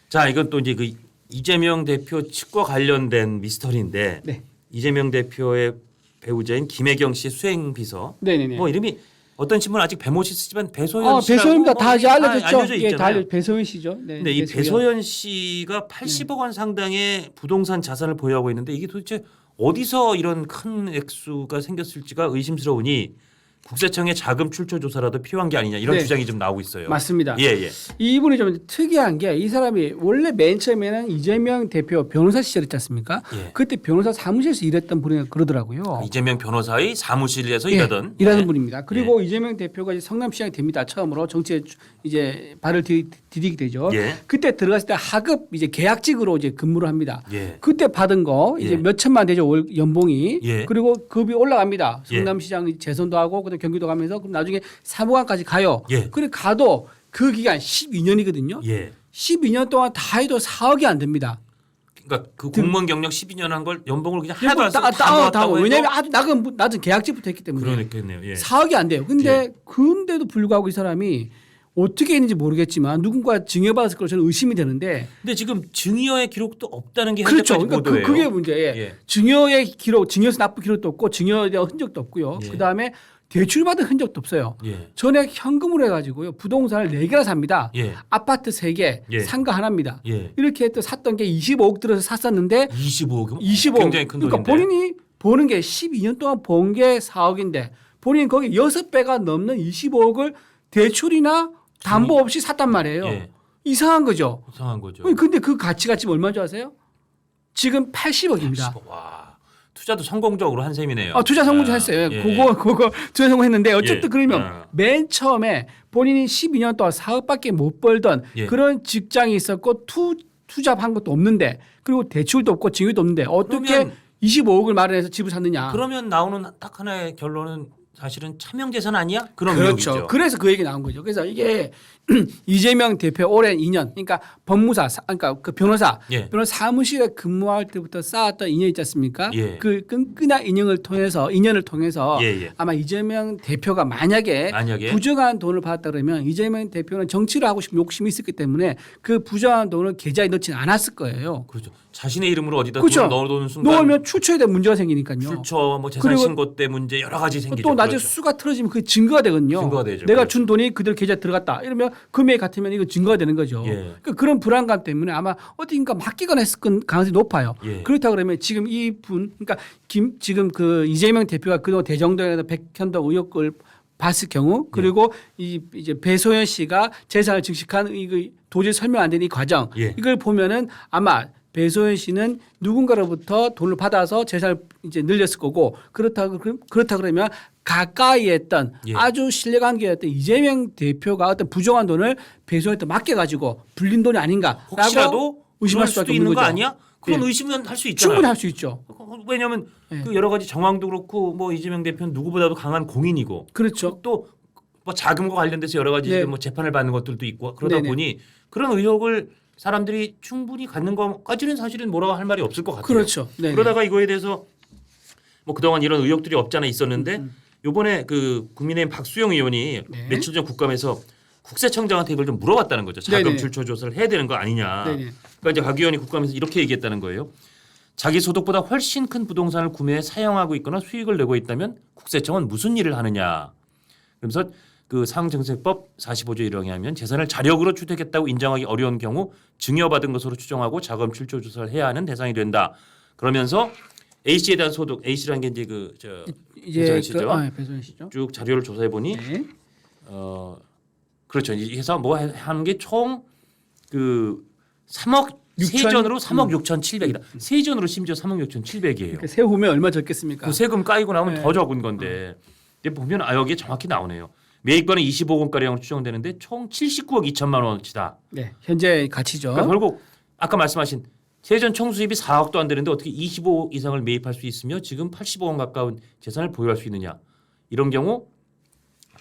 자, 이건 또 이제 그 이재명 대표 측과 관련된 미스터리인데 네. 이재명 대표의 배우자인 김혜경 씨 수행 비서. 네네네. 뭐 이름이 어떤 신문 아직 배모씨 쓰지만 배소연 씨라고 배소연입니다. 뭐 다 이제 알려졌죠. 알려져 예, 있잖아요. 다 배소연 씨죠. 네. 근데 이 배소연 씨가 80억 원 상당의 부동산 자산을 보유하고 있는데 이게 도대체 어디서 이런 큰 액수가 생겼을지가 의심스러우니 국세청의 자금 출처 조사라도 필요한 게 아니냐 이런 네. 주장이 좀 나오고 있어요. 맞습니다. 예, 예. 이분이 좀 특이한 게 이 사람이 원래 맨 처음에는 이재명 대표 변호사 시절 있지 않습니까? 예. 그때 변호사 사무실에서 일했던 분이 그러더라고요. 이재명 변호사의 사무실에서 예, 일하던 일하는 분입니다. 그리고 이재명 대표가 이제 성남시장이 됩니다. 처음으로 정치에 이제 발을 디디게 되죠. 예. 그때 들어갔을 때 하급 이제 계약직으로 이제 근무를 합니다. 예. 그때 받은 거 이제 예. 몇 천만 되죠 월 연봉이. 예. 그리고 급이 올라갑니다. 예. 성남시장 재선도 하고 그다음 경기도 가면서 그럼 나중에 사무관까지 가요. 예. 그래 가도 그 기간 12년이거든요. 예. 12년 동안 다 해도 4억이 안 됩니다. 그러니까 그 공무원 경력 12년 한 걸 연봉을 그냥 연봉 하나도 안 따 모았다고 왜냐하면 아주 낮은 계약직부터 했기 때문에. 그러겠네요. 예. 4억이 안 돼요. 근데 근데도 불구하고 이 사람이 어떻게 했는지 모르겠지만 누군가 증여받았을 걸로 저는 의심이 되는데. 근데 지금 증여의 기록도 없다는 게 그렇죠. 현재까지 그러니까 보도예요. 그게 문제예요. 예. 증여의 기록, 증여에서 납부 기록도 없고 증여에 대한 흔적도 없고요. 예. 그다음에 대출받은 흔적도 없어요. 예. 전액 현금으로 해가지고요. 부동산을 4개나 삽니다. 예. 아파트 3개, 예. 상가 하나입니다. 예. 이렇게 또 샀던 게 25억 들어서 샀었는데 25억. 25억. 굉장히 큰 그러니까 돈인데. 본인이 버는 게 12년 동안 번 게 4억인데 본인 거기 6배가 넘는 25억을 대출이나 담보 없이 샀단 말이에요. 예. 이상한 거죠. 이상한 거죠. 근데 그 가치가 지금 얼마인 줄 아세요? 지금 80억입니다. 80억. 와. 투자도 성공적으로 한 셈이네요. 투자 성공 했어요. 예. 그거 투자 성공했는데 어쨌든 예. 그러면 아. 맨 처음에 본인이 12년 동안 4억밖에 못 벌던 예. 그런 직장이 있었고 투잡한 것도 없는데 그리고 대출도 없고 증여도 없는데 어떻게 그러면 25억을 마련해서 집을 샀느냐? 그러면 나오는 딱 하나의 결론은 사실은 차명재산 아니야? 그런 그렇죠. 의혹이죠. 그래서 그 얘기 나온 거죠. 그래서 이게 이재명 대표 올해 2년, 그러니까 법무사, 그러니까 그 변호사, 예. 변호사 사무실에 근무할 때부터 쌓았던 인연 있지 않습니까? 예. 그 끈끈한 인연을 통해서 예, 예. 아마 이재명 대표가 만약에 부정한 돈을 받았다 그러면 이재명 대표는 정치를 하고 싶은 욕심이 있었기 때문에 그 부정한 돈을 계좌에 넣지는 않았을 거예요. 그렇죠. 자신의 이름으로 어디다 그렇죠. 돈을 넣어놓는 순간 넣으면 출처에 대한 문제가 생기니까요. 출처, 뭐 재산 그리고 신고 때 문제 여러 가지 생기죠. 또 나중에 그렇죠. 수가 틀어지면 그게 증거가 되거든요. 증거가 되죠. 내가 그렇죠. 준 돈이 그대로 계좌에 들어갔다. 이러면 금액이 같으면 이거 증거가 되는 거죠. 예. 그러니까 그런 불안감 때문에 아마 어딘가 맡기거나 했을 가능성이 높아요. 예. 그렇다 그러면 지금 그러니까 지금 그 이재명 대표가 그동안 대정당에서 백현동 의혹을 봤을 경우 그리고 이제 배소연 씨가 재산을 증식한 이거 도저히 설명 안 되는 이 과정 예. 이걸 보면은 아마 배소연 씨는 누군가로부터 돈을 받아서 재산을 이제 늘렸을 거고 그렇다 그러면 가까이 했던 예. 아주 신뢰관계였던 이재명 대표가 어떤 부정한 돈을 배소연한테 맡겨가지고 불린 돈이 아닌가라고 혹시라도 의심할 그럴 수도 수밖에 있는 없는 거 거죠. 아니야? 그런 예. 의심은 할 수 있잖아요. 충분히 할 수 있죠. 왜냐하면 예. 그 여러 가지 정황도 그렇고 뭐 이재명 대표는 누구보다도 강한 공인이고 그렇죠. 또 뭐 자금과 관련돼서 여러 가지 네. 뭐 재판을 받는 것들도 있고 그러다 네네. 보니 그런 의혹을 사람들이 충분히 갖는 것까지는 사실은 뭐라고 할 말이 없을 것 같아요. 그렇죠. 네네. 그러다가 이거에 대해서 뭐 그동안 이런 의혹들이 없지 않아 있었는데 요번에 그 국민의힘 박수영 의원이 네. 며칠 전 국감에서 국세청장한테 이걸 좀 물어봤다는 거죠. 자금 네네. 출처 조사를 해야 되는 거 아니냐. 네네. 그러니까 이제 박 의원이 국감에서 이렇게 얘기했다는 거예요. 자기 소득보다 훨씬 큰 부동산을 구매해 사용하고 있거나 수익을 내고 있다면 국세청은 무슨 일을 하느냐. 그러면서 그 상정세법 45조 1항에 하면 재산을 자력으로 취득했다고 인정하기 어려운 경우 증여받은 것으로 추정하고 자금 출처 조사를 해야 하는 대상이 된다. 그러면서 A 씨에 대한 소득, A 씨라는 게 이제 배소연 씨죠. 배소연 씨죠. 쭉 자료를 조사해 보니 네. 그렇죠. 이 회사 뭐 하는 게 총 그 3억 6천? 세전으로 3억 6,700이다. 세전으로 심지어 3억 6,700이에요. 그러니까 세후면 얼마 적겠습니까? 그 세금 까이고 나면 네. 더 적은 건데. 근데 보면 여기에 정확히 나오네요. 매입가는 25억 원가량으로 추정되는데 총 79억 2천만 원어치다. 네, 현재 가치죠. 그러니까 결국 아까 말씀하신 세전 총 수입이 4억도 안 되는데 어떻게 25억 이상을 매입할 수 있으며 지금 85억 원 가까운 재산을 보유할 수 있느냐. 이런 경우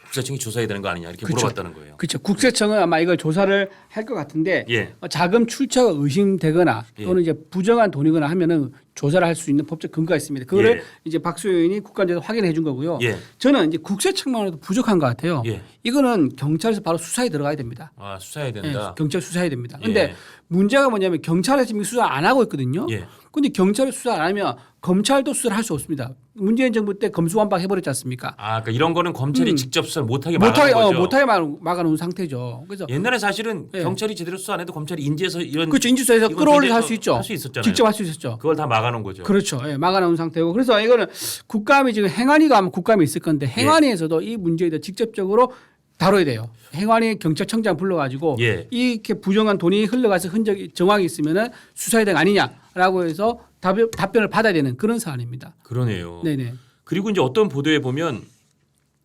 국세청이 조사해야 되는 거 아니냐 이렇게 그렇죠. 물어봤다는 거예요. 그렇죠. 국세청은 아마 이걸 조사를 할 것 같은데 예. 자금 출처가 의심되거나 예. 또는 이제 부정한 돈이거나 하면은 조사를 할 수 있는 법적 근거가 있습니다. 그거를 예. 이제 박수호 의원이 국감에서 확인해 준 거고요. 예. 저는 이제 국세청만으로도 부족한 것 같아요. 예. 이거는 경찰에서 바로 수사에 들어가야 됩니다. 아, 수사해야 예, 된다. 경찰 수사해야 됩니다. 예. 근데 문제가 뭐냐면 경찰에서 지금 수사 안 하고 있거든요. 예. 근데 경찰이 수사 안 하면 검찰도 수사를 할 수 없습니다. 문재인 정부 때 검수완박 해버렸지 않습니까? 아, 그러니까 이런 거는 검찰이 직접 수사를 못하게 막아놓은 못하게 거죠. 못하게 막아놓은 상태죠. 그래서 옛날에 사실은 예. 경찰이 제대로 수사 안 해도 검찰이 인지해서 이런 그렇죠. 인지수에서 이건 끌어올려서 제재해서 할 수 있죠. 할 수 있었잖아요. 직접 할 수 있었죠. 그걸 다 막아놓은 거죠. 그렇죠. 예, 막아놓은 상태고 그래서 이거는 국감이 지금 행안위가 아마 국감이 있을 건데 행안위에서도 이 문제에 대해 직접적으로 다뤄야 돼요. 행안위 경찰청장 불러가지고 예. 이렇게 부정한 돈이 흘러가서 흔적이 정황이 있으면은 수사해야 되는 거 아니냐라고 해서 답변을 받아야 되는 그런 사안입니다. 그러네요. 네네. 그리고 이제 어떤 보도에 보면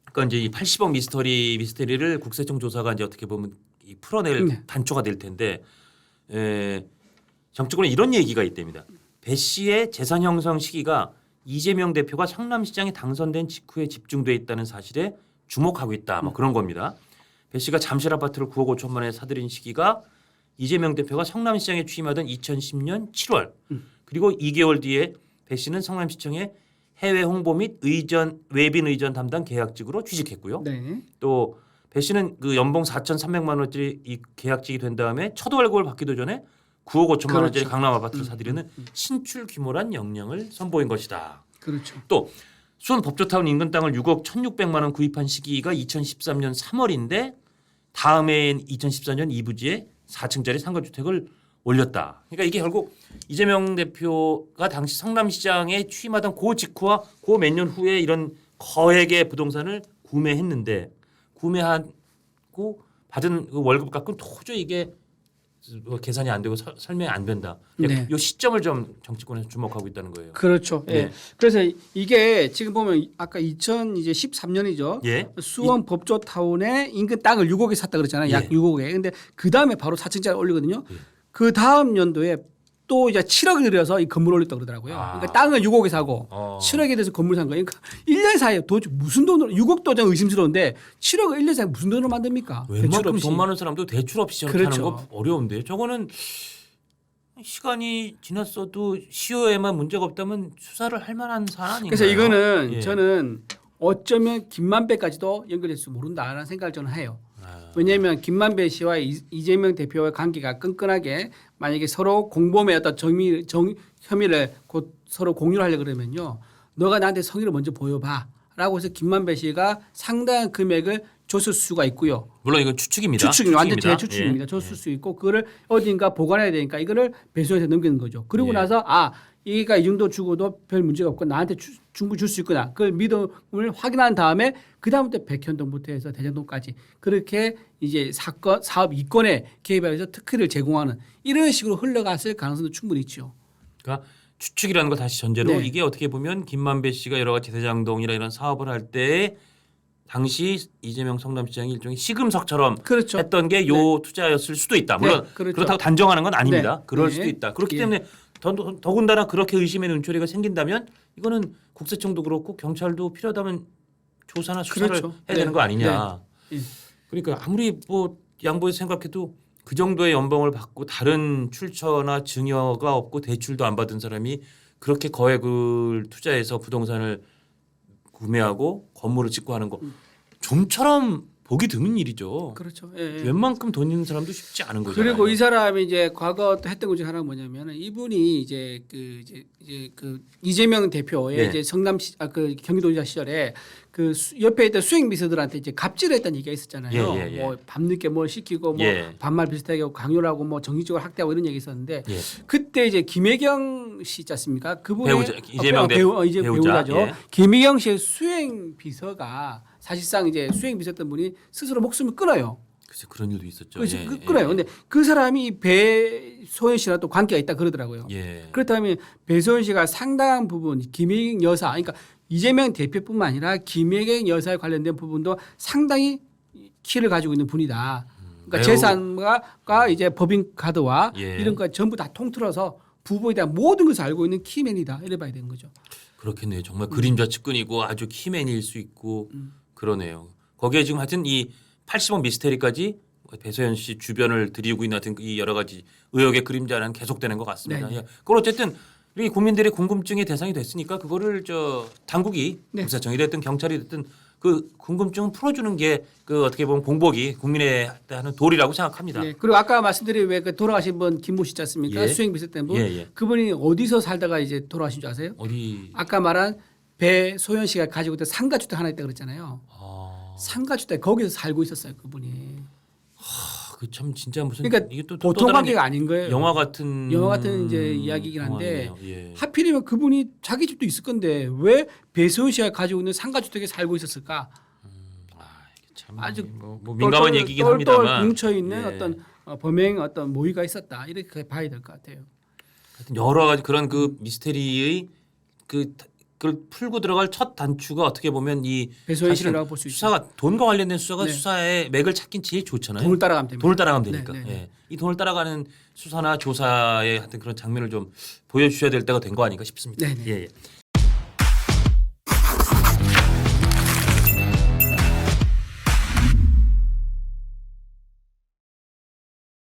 그러니까 이제 이 80억 미스터리를 국세청 조사가 이제 어떻게 보면 이 풀어낼 네. 단초가 될 텐데 정치권에 이런 얘기가 있답니다. 배 씨의 재산 형성 시기가 이재명 대표가 성남시장에 당선된 직후에 집중돼 있다는 사실에 주목하고 있다. 뭐 그런 겁니다. 배 씨가 잠실 아파트를 9억 5천만에 사들인 시기가 이재명 대표가 성남시장에 취임하던 2010년 7월 그리고 2개월 뒤에 배 씨는 성남시청에 해외 홍보 및 외빈 의전 담당 계약직으로 취직했고요. 네. 또 배 씨는 그 연봉 4,300만 원짜리 이 계약직이 된 다음에 첫 월급을 받기도 전에 9억 5천만 원짜리 그렇죠. 강남 아파트를 사들이는 신출 규모란 역량을 선보인 것이다. 그렇죠. 또 수원 법조타운 인근 땅을 6억 1,600만 원 구입한 시기가 2013년 3월인데 다음해인 2014년 2부지에 4층짜리 상가주택을 올렸다. 그러니까 이게 결국 이재명 대표가 당시 성남시장에 취임하던 그 직후와 그 몇 년 후에 이런 거액의 부동산을 구매했는데 구매하고 받은 그 월급 갖고는 도저히 이게 계산이 안 되고 설명이 안 된다. 네. 이 시점을 좀 정치권에서 주목하고 있다는 거예요. 그렇죠. 예. 네. 그래서 이게 지금 보면 아까 2013년이죠. 예. 수원 법조타운에 인근 땅을 6억에 샀다 그랬잖아요. 약 예. 6억에. 근데 그 다음에 바로 4층짜리 올리거든요. 예. 그 다음 연도에 또 이제 7억을 들여서 이 건물 올렸다 그러더라고요. 아. 그러니까 땅을 6억에 사고 7억에 대해서 건물 산 거예요. 그러니까 1년 사이에 도대체 무슨 돈으로 6억도 좀 의심스러운데 7억을 1년 사이에 무슨 돈으로 만듭니까? 대출 웬만큼 없이. 돈 많은 사람도 대출 없이 저렇게 그렇죠. 하는 거 어려운데 저거는 시간이 지났어도 시효에만 문제가 없다면 수사를 할 만한 사안 아닌가요? 그래서 이거는 예. 저는 어쩌면 김만배까지도 연결될지 모른다라는 생각을 저는 해요. 아. 왜냐하면 김만배 씨와 이재명 대표의 관계가 끈끈하게 만약에 서로 공범의 어떤 혐의를 곧 서로 공유를 하려 그러면요, 너가 나한테 성의를 먼저 보여봐라고 해서 김만배 씨가 상당한 금액을 줬을 수가 있고요. 물론 이건 추측입니다. 추측 완전 추측입니다. 재추측입니다. 예. 줬을 수 있고 그거를 어딘가 보관해야 되니까 이거를 배수해서 넘기는 거죠. 그리고 예. 나서 얘가 이 정도 주고도 별 문제가 없고 나한테 충분히 줄 수 있구나. 그걸 믿음을 확인한 다음에 그 다음부터 백현동부터 해서 대장동까지 그렇게 이제 사업 이권에 개입해서 특혜를 제공하는 이런 식으로 흘러갔을 가능성도 충분히 있죠. 그러니까 추측이라는 거 다시 전제로 네. 이게 이게 어떻게 보면 김만배 씨가 여러 가지 대장동이나 이런 사업을 할 때 당시 이재명 성남시장이 일종의 시금석처럼 그렇죠. 했던 게 요 투자였을 수도 있다. 물론 네, 그렇죠. 그렇다고 단정하는 건 아닙니다. 네. 그럴 네. 수도 있다. 그렇기 예. 때문에 더군다나 그렇게 의심의 눈초리가 생긴다면 이거는 국세청도 그렇고 경찰도 필요하다면 조사나 수사를 그렇죠. 해야 네. 되는 거 아니냐. 네. 예. 그러니까 아무리 뭐 양보해서 생각해도 그 정도의 연봉을 받고 다른 출처나 증여가 없고 대출도 안 받은 사람이 그렇게 거액을 투자해서 부동산을 구매하고 건물을 짓고 하는 거 좀처럼 보기 드문 일이죠. 그렇죠. 예, 예. 웬만큼 돈 있는 사람도 쉽지 않은 거죠. 그리고 이 사람이 이제 과거 또 했던 것 중에 하나가 뭐냐면은 이분이 이제 그 이재명 대표의 네. 이제 그 경기도지사 시절에 그 옆에 있던 수행 비서들한테 이제 갑질을 했다는 얘기가 있었잖아요. 예, 예, 예. 뭐 밤늦게 뭘 시키고 뭐 예. 반말 비슷하게 하고 강요를 하고 뭐 정신적으로 학대하고 이런 얘기 있었는데 예. 그때 이제 김혜경 씨 있지 않습니까? 그분의 배우자, 이재명 이제 배우자. 배우자죠. 예. 김혜경 씨의 수행 비서가 사실상 이제 수행 비서였던 분이 스스로 목숨을 끊어요. 글쎄 그런 일도 있었죠. 그렇죠. 예, 끊어요. 근데 그 사람이 배소연 씨랑 또 관계가 있다 그러더라고요. 예. 그렇다면 배소연 씨가 상당한 부분 김혜경 여사, 그러니까 이재명 대표뿐만 아니라 김혜경 여사에 관련된 부분도 상당히 키를 가지고 있는 분이다. 그러니까 매우- 재산과 이제 법인 카드와 예. 이런 거 전부 다 통틀어서 부부에 대한 모든 것을 알고 있는 키맨이다. 이래 봐야 되는 거죠. 그렇겠네요. 정말 그림자 측근이고 아주 키맨일 수 있고 그러네요. 거기에 지금 하여튼 이 80억 미스테리까지 배소연 씨 주변을 들이우고 있는 하여튼 이 여러 가지 의혹의 그림자는 계속되는 것 같습니다. 네. 예. 그걸 어쨌든 이 국민들의 궁금증의 대상이 됐으니까 그거를 저 당국이 네. 국세청이 됐든 경찰이 됐든 그 궁금증을 풀어주는 게 그 어떻게 보면 공복이 국민의 하는 도리라고 생각합니다. 네. 그리고 아까 말씀드린 왜 그 돌아가신 분 김모 씨 있지 않습니까? 예. 수행 비슷한 분. 예, 예. 그분이 어디서 살다가 이제 돌아가신 줄 아세요? 어디 아까 말한 배소연 씨가 가지고 있던 상가주택 하나 있다 그랬잖아요. 상가주택 거기서 살고 있었어요, 그분이. 그 참 진짜 무슨 그러니까 이게 또 보통 다른 관계가 아닌 거예요. 영화 같은 이제 이야기이긴 한데 상황이네요. 예. 하필이면 그분이 자기 집도 있을 건데 왜 배소연 씨가 가지고 있는 상가주택에 살고 있었을까? 이게 참 아주 뭐 민감한 얘기긴 똘똘 합니다만 뭉쳐 있는 예. 어떤 범행 어떤 모의가 있었다 이렇게 봐야 될 것 같아요. 하여튼 여러 가지 그런 그 미스테리의 그걸 풀고 들어갈 첫 단추가 어떻게 보면 이 배소연 사실은 씨라고 볼 수 있죠. 수사가 돈과 관련된 수사가 네. 수사의 맥을 찾긴 제일 좋잖아요. 돈을 따라가면 됩니다. 돈을 따라가면 되니까. 네, 네, 네. 예. 이 돈을 따라가는 수사나 조사의 하여튼 그런 장면을 좀 보여주셔야 될 때가 된 거 아닌가 싶습니다. 네, 네. 예, 예.